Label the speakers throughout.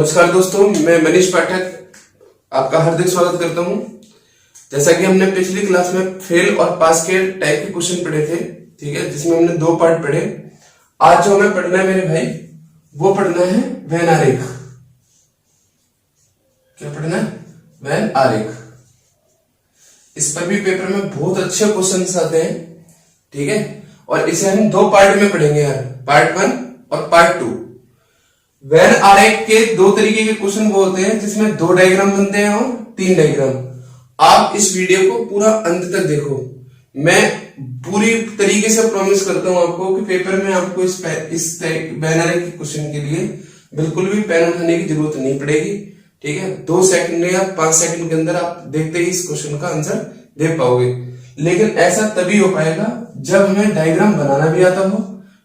Speaker 1: नमस्कार दोस्तों, मैं मनीष पाठक आपका हार्दिक स्वागत करता हूं। जैसा कि हमने पिछली क्लास में फेल और पास के टाइप के क्वेश्चन पढ़े थे, ठीक है, जिसमें हमने दो पार्ट पढ़े। आज जो हमें पढ़ना है मेरे भाई, वो पढ़ना है वेन आरेख। क्या पढ़ना है? वेन आरेख। इस पर भी पेपर में बहुत अच्छे क्वेश्चन आते हैं, ठीक है। और इसे हम दो पार्ट में पढ़ेंगे यार, पार्ट 1 और पार्ट 2। वेन आरेख के दो तरीके के क्वेश्चन वो होते हैं जिसमें 2 डायग्राम बनते हैं और 3 डायग्राम। आप इस वीडियो को पूरा अंत तक देखो। मैं पूरी तरीके से प्रॉमिस करता हूं आपको कि पेपर में आपको इस वेन आरेख के क्वेश्चन के लिए बिल्कुल भी पेन उठाने की जरूरत नहीं पड़ेगी, ठीक है। 2 सेकंड या 5 सेकंड के अंदर आप देखते ही इस क्वेश्चन का आंसर दे पाओगे। लेकिन ऐसा तभी हो पाएगा जब हमें डायग्राम बनाना भी आता हो।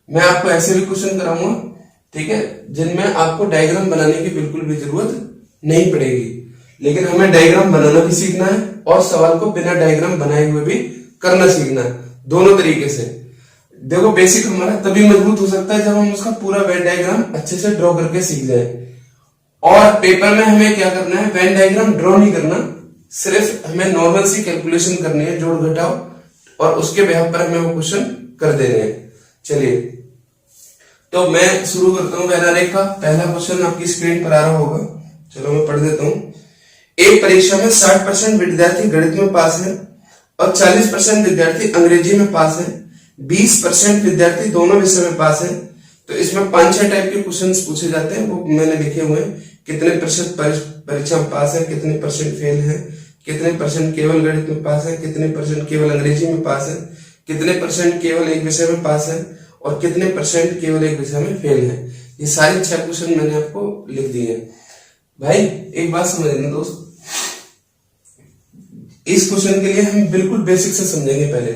Speaker 1: मैं आपको ऐसे भी क्वेश्चन कराऊंगा, ठीक है, जिनमें आपको डायग्राम बनाने की बिल्कुल भी जरूरत नहीं पड़ेगी। लेकिन हमें डायग्राम बनाना भी सीखना है और सवाल को बिना डायग्राम बनाए हुए भी करना सीखना है, दोनों तरीके से। देखो, बेसिक हमारा तभी मजबूत हो सकता है जब हम उसका पूरा वेन डायग्राम अच्छे से ड्रॉ करके सीख जाए। और पेपर में हमें क्या करना है, वेन डायग्राम ड्रॉ नहीं करना, सिर्फ हमें नॉर्मल सी कैलकुलेशन करनी है, जोड़ घटाओ, और उसके बेहद पर हमें वो क्वेश्चन कर देने हैं। चलिए, तो मैं शुरू करता हूं वेन आरेख का। पहला क्वेश्चन आपकी स्क्रीन पर आ रहा होगा, चलो मैं पढ़ देता हूं। एक परीक्षा में 60% विद्यार्थी गणित में पास है और 40% विद्यार्थी अंग्रेजी में पास है, 20% विद्यार्थी दोनों विषय में पास है। तो इसमें 5-6 टाइप के क्वेश्चंस पूछे जाते हैं, वो मैंने लिखे हुए हैं। कितने प्रतिशत परीक्षा में पास है, कितने परसेंट फेल है, कितने परसेंट केवल गणित में पास है, कितने परसेंट केवल अंग्रेजी में पास है, कितने परसेंट केवल एक विषय में पास है, और कितने परसेंट केवल एक विषय में फेल है। ये सारे 6 क्वेश्चन मैंने आपको लिख दिए हैं। भाई एक बात समझ लेना दोस्त, इस क्वेश्चन के लिए हम बिल्कुल बेसिक से समझेंगे। पहले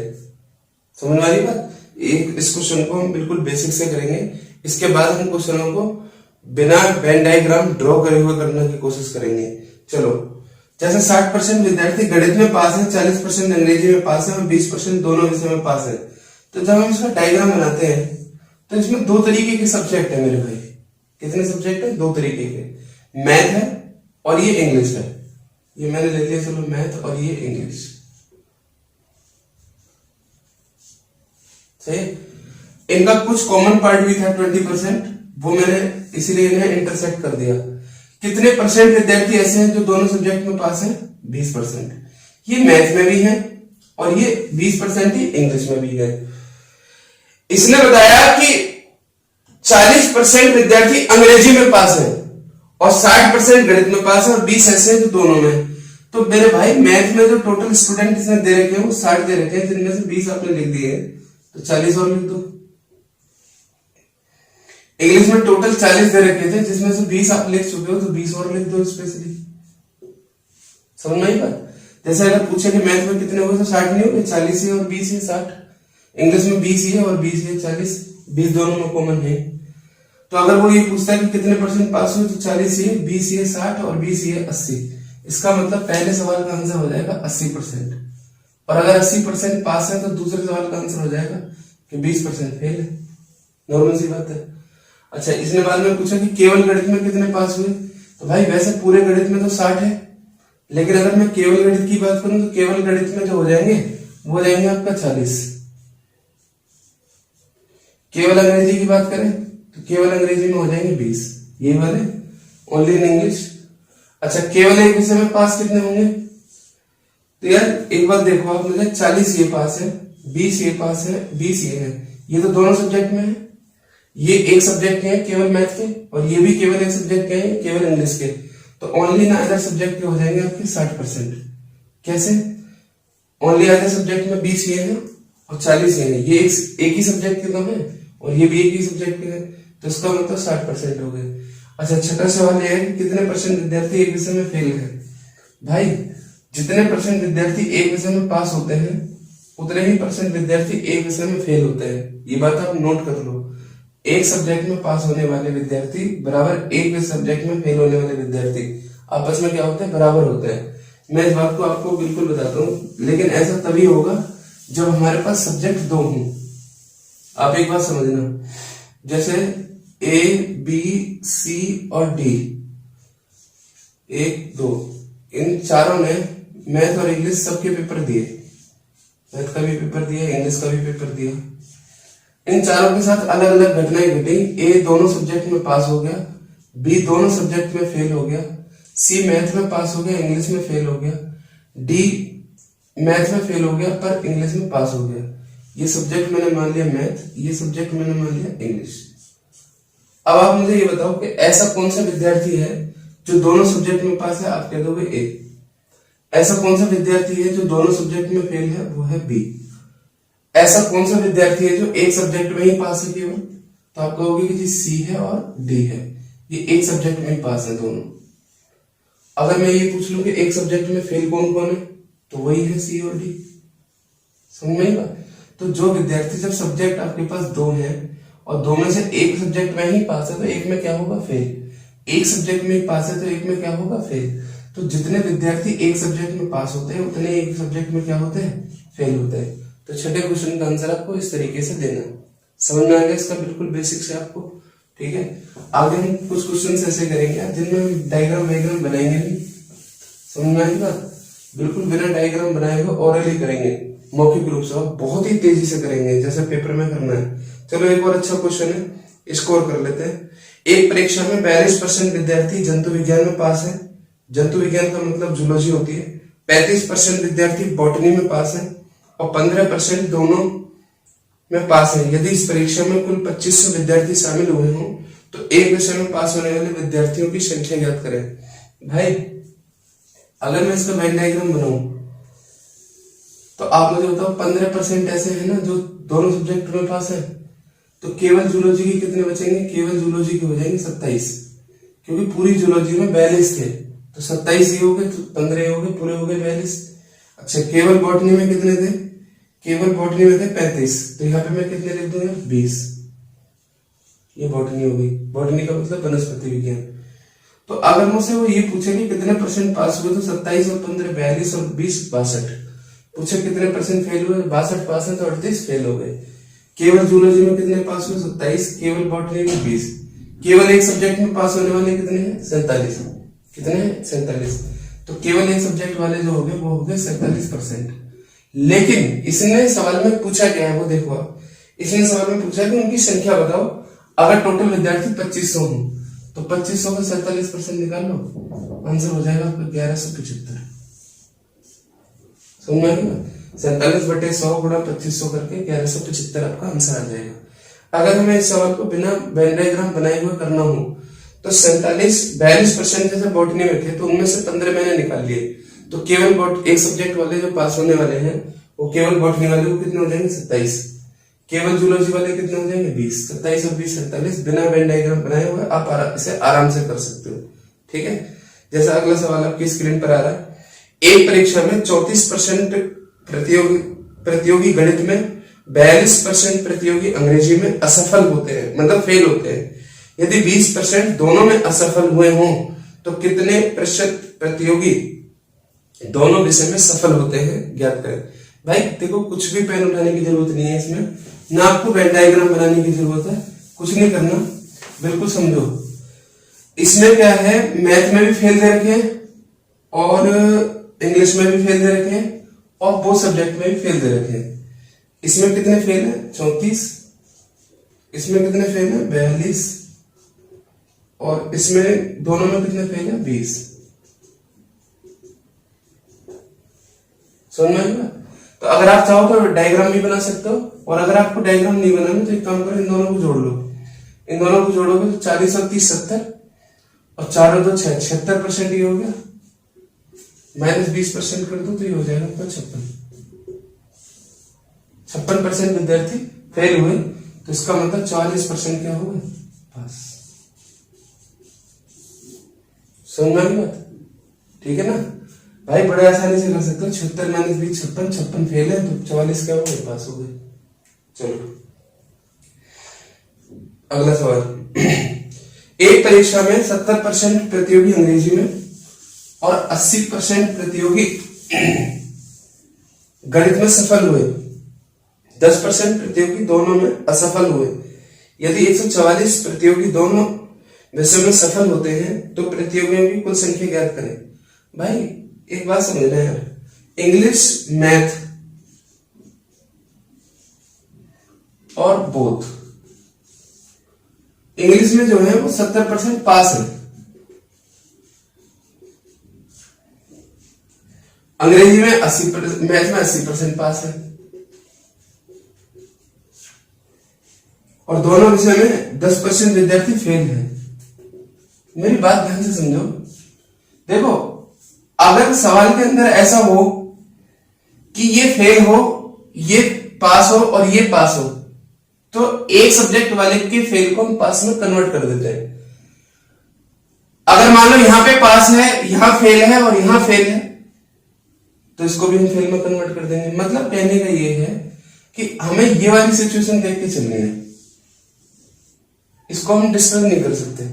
Speaker 1: समझ वाली बात, इस क्वेश्चन को हम बिल्कुल बेसिक से करेंगे। इसके बाद हम क्वेश्चनों को बिना वेन डायग्राम ड्रॉ करे हुए करने की कोशिश करेंगे। चलो, जैसे 60% विद्यार्थी गणित में पास है, 40% अंग्रेजी में पास है और 20% दोनों विषय में पास है। तो जब हम इसका डायग्राम बनाते हैं तो इसमें 2 तरीके के सब्जेक्ट है मेरे भाई। कितने सब्जेक्ट है? 2 तरीके के, मैथ है और ये इंग्लिश है। ये मैंने ले लिया, चलो, मैथ और ये इंग्लिश, सही। इनका कुछ कॉमन पार्ट भी था 20%, वो मैंने इसीलिए इन्हें इंटरसेक्ट कर दिया। कितने परसेंट विद्यार्थी ऐसे हैं जो दोनों सब्जेक्ट में पास है? 20%। ये मैथ में भी है और ये 20% ही इंग्लिश में भी है। इसने बताया कि 40% विद्यार्थी अंग्रेजी में पास है और 60% गणित में पास है और 20 ऐसे हैं जो दोनों में। तो मेरे भाई मैथ में जो टोटल स्टूडेंट इसने दे रखे हैं वो 60 दे रखे हैं, जिनमें से 20 आपने लिख दिए, तो 40 और लिख दो। इंग्लिश में टोटल 40 दे रखे थे, जिसमें से 20 आप लिख चुके हो, तो 20 और लिख दो स्पेशली। समझ में आई बात? जैसे अगर पूछे कि मैथ में कितने हुए, तो 60 नहीं होंगे, 40 ही और 20 ही 60। इंग्लिश में 20 ही है और 20 ही 40, 20 दोनों में कॉमन है। तो अगर वो ये पूछता है कि कितने परसेंट पास हुए, तो 40 ही है, 20 ही है 60 और 20 ही है 80। इसका मतलब पहले सवाल का आंसर हो जाएगा 80%। और अगर 80% पास है तो दूसरे सवाल का आंसर हो जाएगा कि 20% फेल है। नॉर्मल सी बात है। अच्छा, इसने बाद में पूछा कि केवल गणित में कितने पास हुए। तो भाई वैसे पूरे गणित में तो 60 है, लेकिन अगर मैं केवल गणित की बात करूं तो केवल गणित में जो हो जाएंगे वो जाएंगे आपका 40। केवल अंग्रेजी की बात करें तो केवल अंग्रेजी में हो जाएंगे 20, ये वाले ओनली इन इंग्लिश। अच्छा, केवल एक विषय में पास कितने होंगे? तो यार एक बात देखो आप, मुझे 40 ये पास है, 20 ये पास है, 20 ये है। ये तो दोनों सब्जेक्ट में है। ये एक सब्जेक्ट के हैं केवल मैथ के, और ये भी केवल एक सब्जेक्ट के हैं केवल इंग्लिश के। तो ओनली ना अदर सब्जेक्ट के हो जाएंगे आपके 60%। कैसे? ओनली अदर सब्जेक्ट में 20 ये है और 40 ये है। ये एक ही सब्जेक्ट के तो है और ये भी एक ही सब्जेक्ट के है, तो इसका मतलब 60% हो गए। अच्छा, छठा सवाल यह है कि कितने परसेंट विद्यार्थी एक विषय में फेल है। भाई जितने परसेंट विद्यार्थी एक विषय में पास होते हैं उतने ही परसेंट विद्यार्थी एक विषय में फेल होते हैं। ये बात आप नोट कर लो। एक सब्जेक्ट में पास होने वाले विद्यार्थी बराबर एक सब्जेक्ट में फेल होने वाले विद्यार्थी आपस में क्या होते हैं? बराबर होते हैं। मैं इस बात को आपको बिल्कुल बताता हूँ, लेकिन ऐसा तभी होगा जब हमारे पास सब्जेक्ट 2 हों। आप एक बात समझना, जैसे A, B, C और D, 1 2, इन चारों ने मैथ और इंग्लिश सबके पेपर दिए, मैथ का भी पेपर दिया, इंग्लिश का भी पेपर दिया। इन चारों के साथ अलग अलग घटनाएं घटी। ए दोनों सब्जेक्ट में पास हो गया, बी दोनों सब्जेक्ट में फेल हो गया, सी मैथ में पास हो गया, इंग्लिश में फेल हो गया, डी मैथ में फेल हो गया पर इंग्लिश में पास हो गया। ये सब्जेक्ट मैंने मान लिया मैथ, ये सब्जेक्ट मैंने मान लिया इंग्लिश। अब आप मुझे ये बताओ कि ऐसा कौन सा विद्यार्थी है जो दोनों सब्जेक्ट में पास है? आप कह दोगे ए। ऐसा कौन सा विद्यार्थी है जो दोनों सब्जेक्ट में फेल है? वो है बी। ऐसा कौन सा विद्यार्थी है जो एक सब्जेक्ट में ही पास है केवल? तो आप कहोगे कि जी सी है और डी है, ये एक सब्जेक्ट में ही पास है दोनों। अगर मैं ये पूछ लूं कि एक सब्जेक्ट में फेल कौन कौन है, तो वही है सी और डी। समझ में आएगा? तो जो विद्यार्थी, जब सब्जेक्ट आपके पास दो हैं और दो में से एक सब्जेक्ट में ही पास है तो एक में क्या होगा? फेल। एक सब्जेक्ट में ही पास है तो एक में क्या होगा? फेल। तो जितने विद्यार्थी एक सब्जेक्ट में पास होते हैं उतने एक सब्जेक्ट में क्या होते हैं? फेल होते हैं। तो छठे क्वेश्चन का आंसर आपको इस तरीके से देना। समझ में आ गया इसका बिल्कुल बेसिक से आपको? ठीक है। आगे हम कुछ क्वेश्चन ऐसे करेंगे जिनमें हम डायग्राम वायग्राम बनाएंगे नहीं। समझ में आएगा? बिल्कुल बिना डायग्राम बनाए हुए ओरली करेंगे, मौखिक रूप से, और बहुत ही तेजी से करेंगे जैसे पेपर में करना है। चलो एक और अच्छा क्वेश्चन है, स्कोर कर लेते हैं। एक परीक्षा में 42% विद्यार्थी जंतु विज्ञान में पास है। जंतु विज्ञान का मतलब जूलॉजी होती है। 35% विद्यार्थी बॉटनी में पास है और 15% दोनों में पास है। यदि इस परीक्षा में कुल 2500 विद्यार्थी शामिल हुए हों तो एक विषय में पास होने वाले विद्यार्थियों की संख्या ज्ञात करें। भाई अगर मैं इसका वेन डायग्राम बनाऊं तो आप मुझे बताओ 15% ऐसे है ना जो दोनों सब्जेक्ट में पास है, तो केवल जूलॉजी के कितने बचेंगे? केवल जूलॉजी के हो जाएंगे 27, क्योंकि पूरी जूलॉजी में 42 थे, तो 27 ये हो गए, तो 15 हो गए, पूरे हो गए 42। अच्छा केवल बॉटनी में कितने थे? केवल बॉटनी में थे 35, तो यहाँ पे मैं कितने लिख दूंगा? 20। ये बॉटनी हो गई। बॉटनी का मतलब वनस्पति विज्ञान। तो अगर मुझसे वो ये पूछे कि कितने परसेंट पास हुए, तो 27 और 15 42 और 20 62। पूछे कितने परसेंट फेल हुए, 62 पास है तो 38 फेल हो गए। केवल जूलॉजी में कितने पास हुए? 27। केवल बॉटनी में 20। केवल एक सब्जेक्ट में पास होने वाले कितने हैं? 47। कितने हैं? 47। तो केवल एक सब्जेक्ट वाले जो हो गए वो हो गए 47%। लेकिन इसने सवाल में पूछा क्या है वो देखो आप। इसने सवाल में पूछा कि उनकी संख्या बताओ। अगर टोटल विद्यार्थी 2500 हो तो 2500 का 47% निकाल लो, आंसर हो जाएगा आपका 1175। समझ में आएगा? 47/100 गुणा 2500 करके 1175 आपका आंसर आ जाएगा। अगर हमें इस सवाल को बिना वेन डायग्राम बनाए हुए करना हो तो 42% जैसे बॉटनी में थे तो उनमें से 15 मैंने निकाल लिए, तो केवल एक सब्जेक्ट वाले जो पास होने वाले हैं वो केवल बॉटनी वाले को कितने हो जाएंगे? 27। केवल जूलॉजी वाले कितने हो जाएंगे? 20। 27 और 20 47। बिना वेन डायग्राम बनाए हुए आप इसे आराम से कर सकते हो। ठीक है। जैसा अगला सवाल आपकी स्क्रीन पर आ रहा है। एक परीक्षा में 34% प्रतियोगी गणित में, 42% प्रतियोगी अंग्रेजी में असफल होते हैं, मतलब फेल होते हैं। यदि 20% दोनों में असफल हुए हों तो कितने प्रतिशत प्रतियोगी दोनों विषय में सफल होते हैं? ज्ञात करें। भाई देखो कुछ भी पेन उठाने की जरूरत नहीं है इसमें, ना आपको वेन डायग्राम बनाने की जरूरत है, कुछ नहीं करना, बिल्कुल समझो। इसमें क्या है, मैथ में भी फेल दे रखे और इंग्लिश में भी फेल दे रखे हैं और वो सब्जेक्ट में भी फेल दे रखे हैं। इसमें कितने फेल है? 34। इसमें कितने फेल है? 42। और इसमें दोनों में कितने फेल है? 20। समझ में आएगा? तो अगर आप चाहो तो डायग्राम भी बना सकते हो, और अगर आपको डायग्राम नहीं बनाना तो एक काम करो, इन दोनों को जोड़ लो। इन दोनों को जोड़ोगे तो 40 और 30 70 और 4 और 2 6, 76% ये हो गया। माइनस 20% कर दो तो ये हो जाएगा आपका 56। 56% विद्यार्थी फेल हुए तो इसका मतलब 44% क्या होगा? पास। समझ में आई बात? ठीक है ना भाई, बड़े आसानी से कर सकते हो। 76 माइनस 20 56, 56 फेल है तो 44 क्या हो गए? पास हो गए। चलो अगला सवाल। एक परीक्षा में 70% प्रतियोगी अंग्रेजी में और 80% प्रतियोगी गणित में सफल हुए, 10% प्रतियोगी दोनों में असफल हुए। यदि 144 प्रतियोगी दोनों विषय में सफल होते हैं तो प्रतियोगियों की कुल संख्या ज्ञात करें। भाई एक बात समझना यार, इंग्लिश, मैथ और बोथ, इंग्लिश में जो है वो 70% पास है, अंग्रेजी में 80%, मैथ में 80% पास है, और दोनों विषय में 10% विद्यार्थी फेल है। मेरी बात ध्यान से समझो। देखो, अगर सवाल के अंदर ऐसा हो कि ये फेल हो, ये पास हो और ये पास हो, तो एक सब्जेक्ट वाले के फेल को हम पास में कन्वर्ट कर देते हैं। अगर मान लो यहां पे पास है, यहां फेल है और यहां फेल है, तो इसको भी हम फेल में कन्वर्ट कर देंगे। मतलब कहने का ये है कि हमें ये वाली सिचुएशन देख के चलनी है, इसको हम डिस्टर्ब नहीं कर सकते।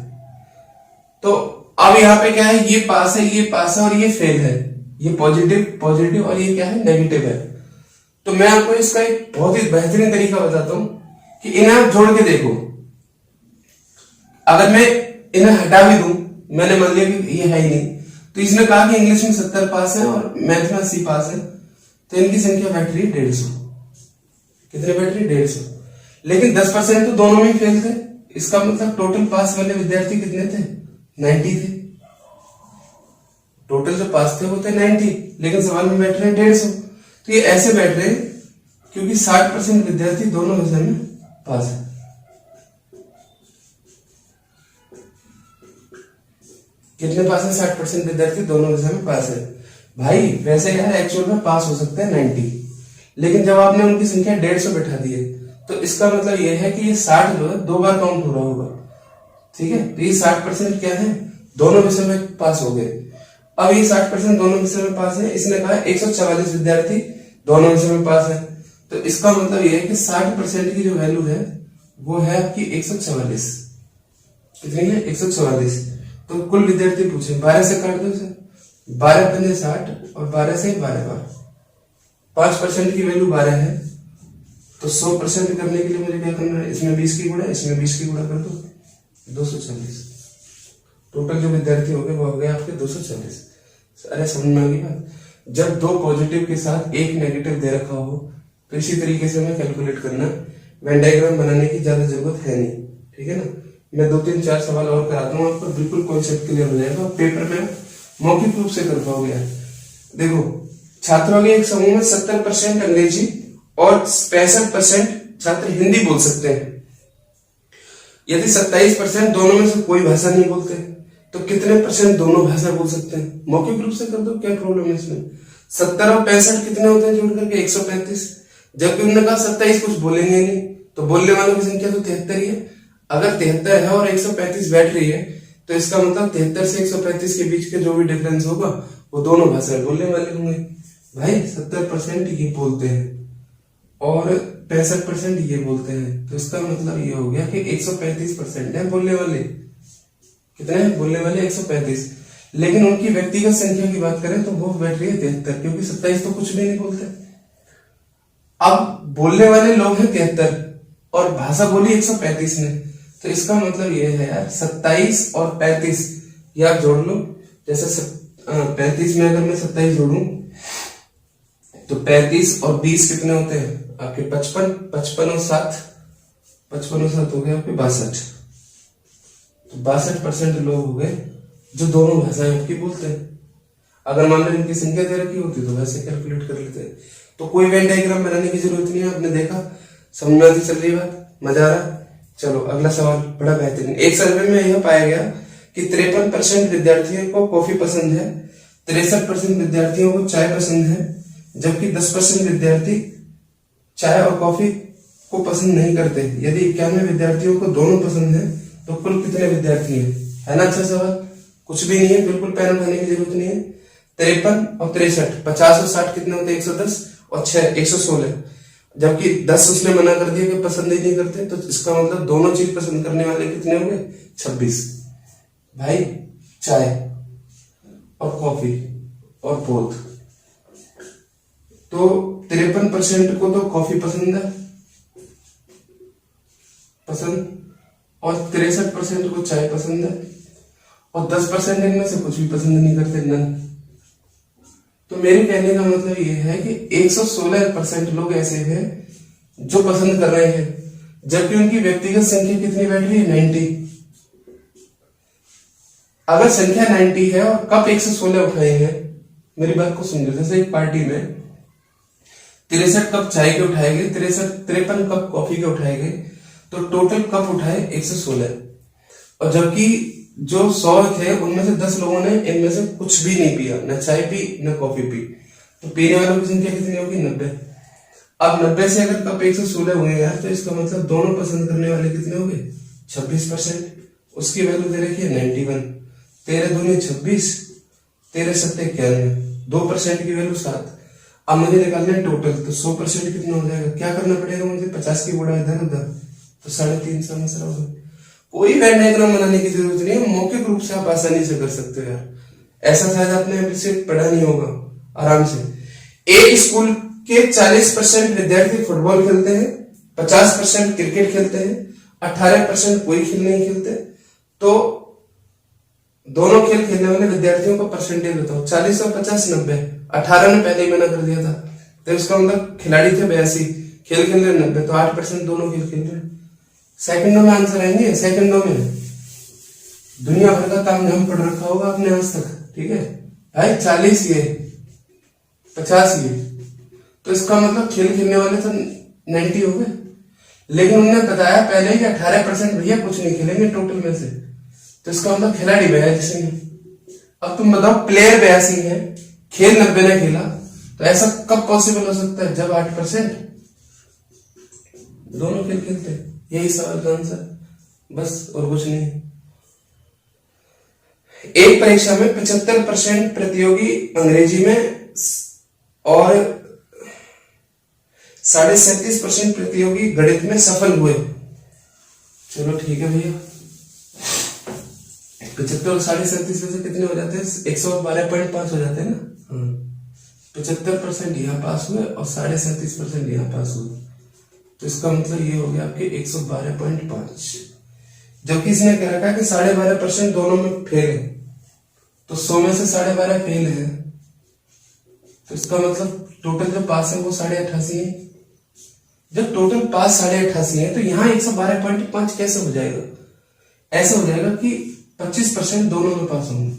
Speaker 1: तो अब यहाँ पे क्या है, ये पास है, ये पास है और ये फेल है, ये पॉजिटिव पॉजिटिव और ये क्या है, नेगेटिव है। तो मैं आपको इसका एक बहुत ही बेहतरीन तरीका बताता हूं कि इन्हें आप जोड़ के देखो। अगर मैं इन्हें हटा भी दूं, मैंने मान लिया कि ये है ही नहीं, तो इसने कहा कि इंग्लिश में 70 पास है और मैथ में 80 पास है, तो इनकी संख्या बैठ रही है 150। कितने बैठ रही है, 150। लेकिन 10% तो दोनों में ही फेल थे, इसका मतलब टोटल पास वाले विद्यार्थी कितने थे, 90 थे। टोटल जो पास थे वो थे 90, लेकिन सवाल में बैठ रहे हैं 150। तो ये ऐसे बैठ रहे हैं क्योंकि 60% विद्यार्थी दोनों विषय में पास है। कितने पास है, 60% विद्यार्थी दोनों विषय में पास है। भाई वैसे यार एक्चुअल में पास हो सकते हैं 90, लेकिन जब आपने उनकी संख्या 150 बैठा दी है, तो इसका मतलब यह है कि ये 60 जो है 2 बार काउंट हो रहा होगा। ठीक है, तो ये 60% क्या है, दोनों विषय में पास हो गए। अब ये 60% दोनों विषय में पास है, इसने कहा 144 विद्यार्थी दोनों विषय में पास है, तो इसका मतलब यह है कि 60% की जो वैल्यू है वो है आपकी 144। कितनी है, 144। तो कुल विद्यार्थी पूछे, 12 से काट दो इसे, 12 पंजे 60 और 12 से 12 बार, 5% की वैल्यू 12 है, तो 100% करने के लिए मुझे क्या करना है, इसमें 20 की गुणा, इसमें 20 की गुणा कर दो, 240। टोटल जो विद्यार्थी हो गए वो हो गए आपके 240। अरे समझ में आ गई बात। जब 2 पॉजिटिव के साथ 1 नेगेटिव दे रखा हो, तो इसी तरीके से हमें कैलकुलेट करना, वेन डायग्राम बनाने की ज्यादा जरूरत है नहीं। ठीक है ना, मैं 2-3-4 सवाल और कराता हूँ आपको, बिल्कुल कॉन्सेप्ट क्लियर हो जाएगा, पेपर में मौखिक रूप से कर पाओगे। देखो, छात्रों के एक समूह में 70% अंग्रेजी और 65% छात्र हिंदी बोल सकते हैं। यदि 27% दोनों में से कोई भाषा नहीं बोलते, तो कितने % दोनों भाषा बोल सकते हैं? मौखिक रूप से कर दो, क्या प्रॉब्लम है इसमें। 70 और 65 कितने होते हैं जोड़ करके, 135। जबकि उन्होंने कहा 27 कुछ बोलेंगे नहीं, तो बोलने वालों की संख्या तो 73 ही है। अगर 73 है और 135 बैठ रही है, तो इसका मतलब 73 से 135 के बीच के जो भी डिफरेंस होगा वो दोनों भाषाएं बोलने वाले होंगे। भाई 70% ये बोलते हैं और 65% ये बोलते हैं, तो इसका मतलब ये हो गया कि 135% है बोलने वाले। कितने हैं बोलने वाले, 135। लेकिन उनकी व्यक्तिगत संख्या की बात करें तो वो बैठ रही है 73, क्योंकि 27 तो कुछ भी नहीं बोलते। अब बोलने वाले लोग हैं 73 और भाषा बोली 135 ने, तो इसका मतलब ये है यार 27 और 35 ये आप जोड़ लो। जैसे 35 में अगर मैं 27 जोड़ू तो 35 और 20 कितने होते हैं आपके 55, 55 और 7, 55 और 7 हो गए आपके 62। तो 62% लोग हो गए जो दोनों भाषाएं आपकी बोलते हैं। अगर मान लो इनकी संख्या दे रखी होती तो वैसे कैलकुलेट कर लेते हैं। तो कोई वेन डायग्राम बनाने की जरूरत नहीं है, आपने देखा, समझ में आती चल रही बात, मजा आ रहा। चलो अगला सवाल बड़ा बेहतरीन। एक सर्वे में यह पाया गया कि 53% विद्यार्थियों को कॉफी पसंद है, 63% विद्यार्थियों को चाय पसंद है, जबकि 10% विद्यार्थी चाय और कॉफी को पसंद नहीं करते। यदि 91 विद्यार्थियों को दोनों पसंद है तो कुल कितने विद्यार्थी हैं? है ना अच्छा सवाल, कुछ भी नहीं है, बिल्कुल पेन उठाने की जरूरत नहीं है। 53 और 63, 50 और 60 कितने होते हैं? 110 और 6 116। जबकि 10 उसने मना कर दिया कि पसंद ही नहीं करते, तो इसका मतलब दोनों चीज पसंद करने वाले कितने होंगे? 26। भाई चाय और कॉफी और बोथ, तो 53% को तो कॉफी पसंद है, पसंद, और 63% को चाय पसंद है, और 10% इनमें से कुछ भी पसंद नहीं करते, नन। तो मेरे कहने का मतलब ये है कि 116% लोग ऐसे हैं जो पसंद कर रहे हैं, जबकि उनकी व्यक्तिगत संख्या कितनी बैठ रही है, 90। अगर संख्या 90 है और कप 116 उठाए हैं, मेरी बात को समझो, जैसे एक पार्टी में 63 कप चाय के उठाए गए, 53 कप कॉफी के उठाए गए, तो टोटल कप उठाए 116। और जबकि जो 100 थे उनमें से 10 लोगों ने इनमें से कुछ भी नहीं पिया, न चाय पी न कॉफी पी, तो पीने वालों की संख्या कितनी होगी, 90। अब 90 से अगर कप 116 हुए यार, तो इसका मतलब दोनों पसंद करने वाले कितने हो गए, 26%। उसकी वैल्यू दे रखी है 91। 13 दूनी 26, 13 सत्ते 91, 2% की वैल्यू 7। अब मुझे निकालना है टोटल, तो 100% कितना हो जाएगा, क्या करना पड़ेगा मुझे, 50 की गुणा इधर उधर, तो 3.5 समझ होगा। कोई वेन डायग्राम बनाने की जरूरत नहीं है, मौखिक रूप से आप आसानी से कर सकते हो यार। ऐसा शायद आपने अभी से पढ़ा नहीं होगा, आराम से। एक स्कूल के 40% विद्यार्थी फुटबॉल खेलते हैं, 50% क्रिकेट खेलते हैं, 18% कोई खेल नहीं खेलते। तो दोनों खेल खेलने वाले विद्यार्थियों का परसेंटेज बताओ, 40 और 50, 90। 18 ने पहले ही मना कर दिया था, तो इसका मतलब खिलाड़ी थे 82, खेल खेल रहे 90, तो 8% दोनों खेल खेल रहे। सेकंडों में आंसर आएंगे, सेकंडों में। दुनिया भर का काम हम पढ़ रखा होगा आपने आज तक, ठीक है भाई। 40 ये, 50 ये, तो इसका मतलब खेल खेलने वाले तो 90 हो गए। लेकिन उन्होंने बताया पहले कि 18% भैया कुछ नहीं खेलेंगे टोटल में से, तो इसका मतलब खिलाड़ी 82 है। अब तुम बताओ, प्लेयर 82 है, खेल 90 ने खेला, तो ऐसा कब पॉसिबल हो सकता है, जब 8% दोनों खेल खेलते हैं। यही सवाल का आंसर, बस और कुछ नहीं। एक परीक्षा में 75% प्रतियोगी अंग्रेजी में और 37.5% प्रतियोगी गणित में सफल हुए। चलो ठीक है भैया, 75 और 37.5 में से कितने हो जाते हैं, 112.5 हो जाते हैं ना। 75% यहाँ पास हुए और 37.5% यहाँ पास हुए, तो इसका मतलब ये हो गया आपके 112.5। जबकि इसने कह रखा है कि 12.5% दोनों में फेल है, तो 100 में से 12.5 फेल है, तो इसका मतलब टोटल जो पास है वो 88.5 है। जब टोटल पास 88.5 है, तो यहाँ 112.5 कैसे हो जाएगा, ऐसा हो जाएगा कि 25% दोनों में पास होंगे।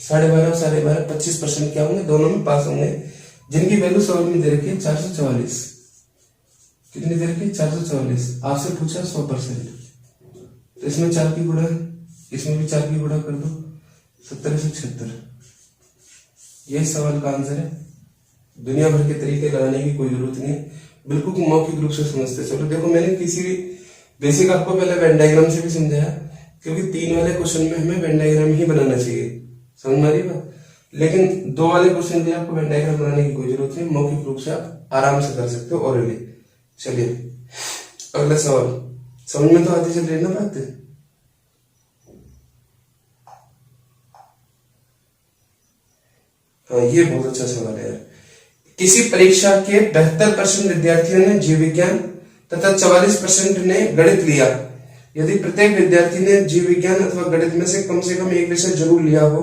Speaker 1: 12.5 और 12.5, 25% क्या होंगे, दोनों में पास होंगे, जिनकी वैल्यू सवाल में दे रखी है 444। कितनी दे रखी है, 444। आपसे पूछा 100%, तो इसमें 4 की गुणा है, इसमें भी 4 की गुणा कर दो, 1776। यही सवाल का आंसर है। दुनिया भर के तरीके लगाने की कोई जरूरत नहीं, बिल्कुल मौखिक रूप से समझते चलो। देखो, मैंने किसी भी बेसिक आपको पहले वेन डायग्राम से भी समझाया, क्योंकि 3 वाले क्वेश्चन में हमें वेन डायग्राम ही बनाना चाहिए, समझ में आ रही बात। लेकिन 2 वाले क्वेश्चन में आपको वेन डायग्राम बनाने की कोई जरूरत नहीं, मौखिक रूप से आप आराम से कर सकते हो ओरली। चलिए अगला सवाल, समझ में तो आती चल रही ना बात। हाँ, ये बहुत अच्छा सवाल है यार। किसी परीक्षा के 72% विद्यार्थियों ने जीव विज्ञान तथा 44% ने गणित लिया। यदि प्रत्येक विद्यार्थी ने जीव विज्ञान अथवा गणित में से कम एक विषय जरूर लिया हो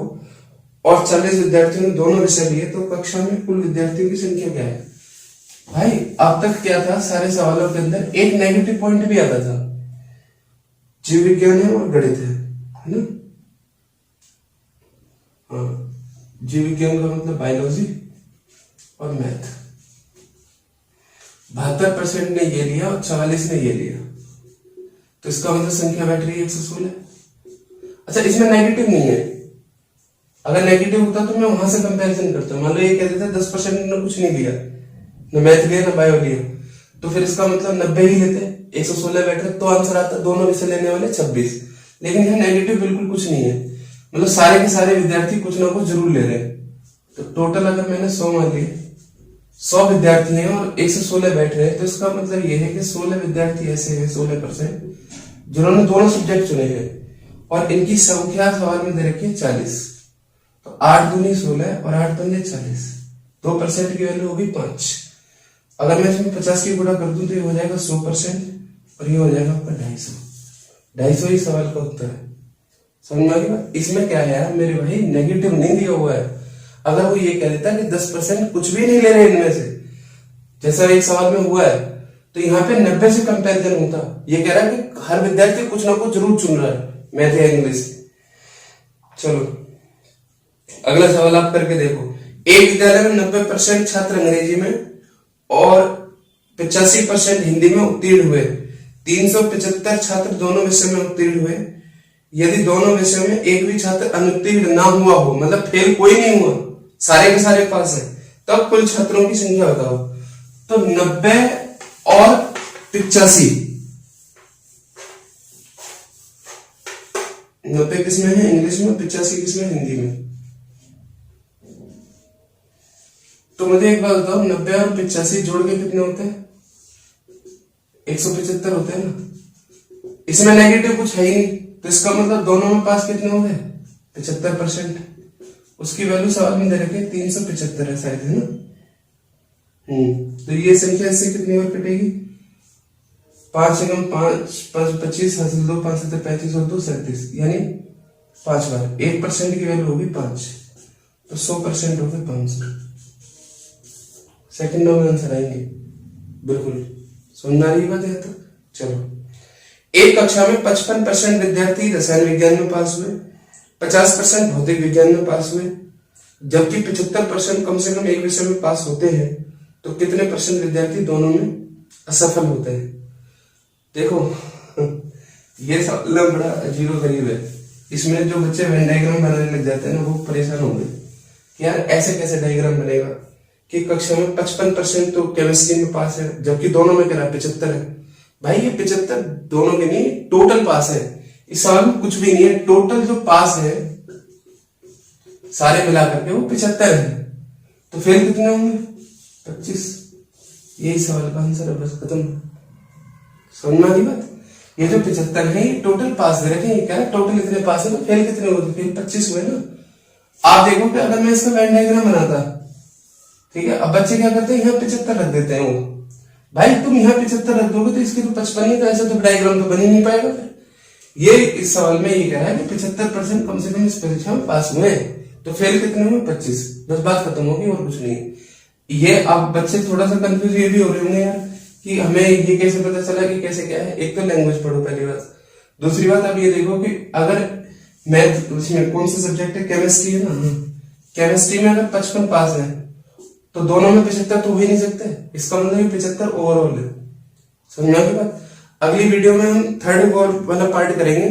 Speaker 1: और 40 विद्यार्थियों ने दोनों विषय लिए, तो कक्षा में कुल विद्यार्थियों की संख्या क्या है। भाई अब तक क्या था, सारे सवालों के अंदर एक नेगेटिव पॉइंट भी आता था, जीव विज्ञान है और गणित है ना। हाँ, जीव विज्ञान का मतलब बायोलॉजी और मैथ। 72% ने ये लिया और 44 ने ये लिया, तो इसका मतलब संख्या बैठ रही है 116। अच्छा, इसमें नेगेटिव नहीं है, अगर नेगेटिव होता तो मैं वहां से कंपैरिजन करता। मान लो ये कह देता 10% ने कुछ नहीं लिया, न मैथ लिया न बायो लिया, तो फिर इसका मतलब 90 ही लेते, 116 बैठ रहे, तो आंसर आता दोनों विषय लेने वाले 26। लेकिन यहाँ नेगेटिव बिल्कुल कुछ नहीं है, मतलब सारे के सारे विद्यार्थी कुछ ना कुछ जरूर ले रहे हैं। तो टोटल अगर मैंने 100 मान लिए, 100 विद्यार्थी हैं और 116 बैठ रहे हैं, तो इसका मतलब ये है कि 16 विद्यार्थी ऐसे हैं, 16% जिन्होंने दोनों सब्जेक्ट चुने हैं, और इनकी संख्या सवाल में दे रखी है 40। तो 8 दूनी 16 और 8 पंजे 40, 2% की वैल्यू होगी 5। अगर मैं इसमें 50 की गुणा कर दूं तो ये हो जाएगा 100% और ये हो जाएगा आपका 250। 250 ही सवाल का उत्तर है। समझ में आ गया? इसमें क्या है यार मेरे भाई, नेगेटिव नहीं दिया हुआ है। अगर वो ये कह देता कि 10% कुछ भी नहीं ले रहे इनमें से, जैसा एक सवाल में हुआ है, तो यहाँ पे 90 से कंपेरिजन होता। ये कह रहा है कि हर विद्यार्थी कुछ ना कुछ जरूर चुन रहा है, मैथ या इंग्लिश। चलो अगला सवाल आप करके देखो। एक विद्यालय में 90% छात्र अंग्रेजी में और 85% हिंदी में उत्तीर्ण हुए। 375 छात्र दोनों विषय में उत्तीर्ण हुए। यदि दोनों विषयों में एक भी छात्र अनुत्तीर्ण ना हुआ हो, मतलब फेल कोई नहीं हुआ, सारे के सारे पास है, तब कुल छात्रों की संख्या बताओ। तो 90 और 85, 90 किसमें है? इंग्लिश में। 85 किसमें? हिंदी में। तो मुझे एक बात बताओ, 90 और 85 जोड़ के कितने होते हैं? 175 होते हैं ना। इसमें नेगेटिव कुछ है ही नहीं, तो इसका मतलब दोनों में पास कितने हो गए? 75%। उसकी वैल्यू सवाल में दे रखे 375 है शायद, है ना। तो ये संख्या इससे कितनी बार कटेगी? 5 से कम 5, 5 25 हासिल 2, 5 से 35 और 2 37, यानी 5 बार। 1% की वैल्यू होगी 5, तो 100% हो गए 500। सेकंड में आंसर आएंगे बिल्कुल। समझ में आ रही बात है? तो चलो, एक कक्षा में 55% विद्यार्थी रसायन विज्ञान में पास हुए, 50% भौतिक विज्ञान में पास हुए, जबकि 75% कम से कम एक विषय में पास होते हैं, तो कितने % विद्यार्थी दोनों में असफल होते हैं? देखो ये सवाल बड़ा अजीब गरीब है। इसमें जो बच्चे वेन डायग्राम बनाने लग जाते हैं ना, वो परेशान होंगे कि यार ऐसे कैसे डायग्राम बनेगा कि कक्षा में 55% तो केमिस्ट्री में पास है, जबकि दोनों में कह रहा है 75 है। भाई ये 75 दोनों के नहीं, टोटल पास है। इस सवाल में कुछ भी नहीं है, टोटल जो पास है सारे मिला करके वो 75 है। तो फेल कितने होंगे? 25। यही सवाल का आंसर है, बस खत्म। समझ में आ रही बात? ये जो 75 है ये टोटल पास दे रखे हैं। क्या है? टोटल इतने पास है, तो फेल कितने हुए? तो फेल 25 हुए ना। आप देखो कि अगर मैं इसका वेन डायग्राम बनाता, ठीक है, अब बच्चे क्या करते हैं, यहाँ 75 रख देते हैं। वो भाई तुम यहाँ 75 रख दोगे तो इसके तो 55 ही, तो ऐसा तो डायग्राम तो बन ही नहीं पाएगा फिर। ये इस सवाल में ये कह रहा है कि 75% कम से कम इस परीक्षा में पास हुए, तो फेल कितने हुए? 25। बस बात खत्म होगी और कुछ नहीं। ये अब बच्चे थोड़ा सा कंफ्यूज ये भी हो रहे होंगे यार कि हमें ये कैसे पता चला कि कैसे क्या है। एक तो लैंग्वेज पढ़ो पहली बात। दूसरी बात अब ये देखो कि अगर मैथ, उसमें कौन सा सब्जेक्ट है? केमिस्ट्री है ना। केमिस्ट्री में अगर 55 पास है तो दोनों में 75 तो हो ही नहीं सकते। इसका मतलब 75 ओवरऑल है। समझा की बात? अगली वीडियो में हम थर्ड वाला पार्ट करेंगे।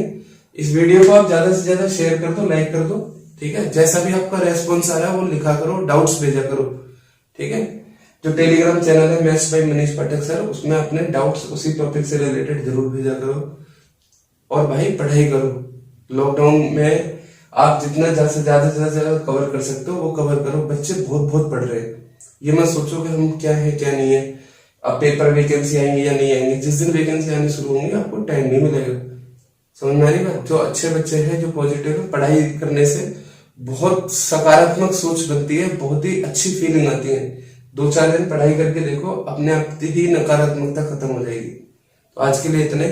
Speaker 1: इस वीडियो को आप ज्यादा से ज्यादा शेयर कर दो, लाइक कर दो, ठीक है। जैसा भी आपका रेस्पॉन्स आ रहा है वो लिखा करो, डाउट्स भेजा करो, ठीक है। जो टेलीग्राम चैनल है maths by Manish Pathak sir, उसमें अपने डाउट्स उसी टॉपिक से रिलेटेड जरूर भेजा करो। और भाई पढ़ाई करो। लॉकडाउन में आप जितना ज्यादा कवर कर सकते हो वो कवर करो। बच्चे बहुत पढ़ रहे हैं। ये मत सोचो कि हम क्या है क्या नहीं है, अब पेपर वैकेंसी आएंगी या नहीं आएंगी। जिस दिन वैकेंसी आनी शुरू होंगी आपको टाइम नहीं मिलेगा। समझ में आ रही बात? जो अच्छे बच्चे हैं, जो पॉजिटिव है, पढ़ाई करने से बहुत सकारात्मक सोच बनती है, बहुत ही अच्छी फीलिंग आती है। 2-4 दिन पढ़ाई करके देखो, अपने आप ही नकारात्मकता खत्म हो जाएगी। तो आज के लिए इतने।